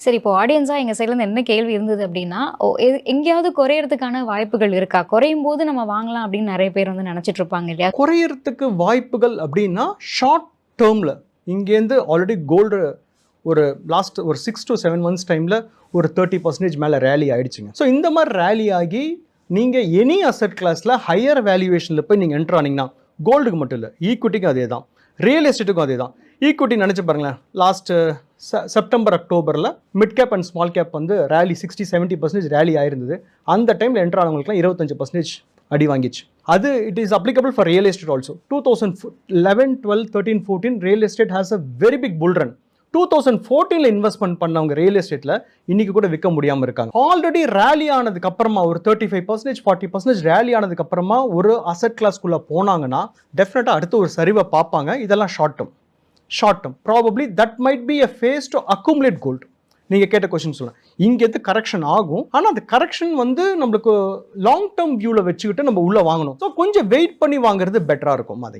சரி, இப்போ ஆடியன்ஸா எங்க சைட்லருந்து என்ன கேள்வி இருந்தது அப்டின்னா, எங்கேயாவது குறையறதுக்கான வாய்ப்புகள் இருக்கா? குறையும்போது நம்ம வாங்கலாம் அப்டின்னு நெறைய பேர் வந்து நெனச்சிட்டு இருப்பாங்க இல்லையா? குறையறதுக்கு வாய்ப்புகள் அப்படின்னா ஷார்ட் டேர்மில் இங்கேருந்து ஆல்ரெடி கோல்டு ஒரு லாஸ்ட் ஒரு 6 to 7 months டைமில் ஒரு 30% மேலே ரேலி ஆயிடுச்சுங்க. ஸோ இந்த மாதிரி ரேலி ஆகி நீங்கள் எனி அசெட் கிளாஸில் ஹையர் வேல்யூவேஷனில் போய் நீங்கள் என்ட்ரு ஆனீங்கன்னா கோல்டுக்கு மட்டும் இல்லை, ஈக்விட்டிக்கும் அதே தான், ரியல் எஸ்டேட்டுக்கும் அதே தான். ஈக்விட்டி நினச்சி பாருங்களேன், லாஸ்ட்டு செப்டம்பர் அக்டோபரில் mid cap and small cap வந்து ரேலி 60-70% ரேலி ஆயிருந்தது. அந்த டைமில் என்ட்ரு ஆனவங்களுக்குலாம் 25% அடி வாங்கிச்சு. அது it is applicable for real estate also. 2011, 12, 13, 14 real estate has a very big bull run. 2014 investment பண்ணவங்க ரியல் எஸ்டேட்ல இன்னைக்கு கூட விற்க முடியாமல் இருக்காங்க. ஆல்ரெடி ரேலி ஆனதுக்கு அப்புறமா ஒரு 35%, 40% ரேலி ஆனதுக்கு அப்புறமா ஒரு அசெட் கிளாஸ்க்குள்ள போனாங்கன்னா டெஃபினட்டா அடுத்து ஒரு சரிவை பார்ப்பாங்க. இதெல்லாம் short term probably that might be a phase to accumulate gold. நீங்க கேட்ட கொஸ்டின் சொல்லலாம், இங்கேருந்து கரெக்ஷன் ஆகும். ஆனால் அந்த கரெக்ஷன் வந்து நம்மளுக்கு லாங் டேர்ம் வியூவில் வச்சுக்கிட்டு நம்ம உள்ள வாங்கணும். ஸோ கொஞ்சம் வெயிட் பண்ணி வாங்குறது பெட்டரா இருக்கும். அதை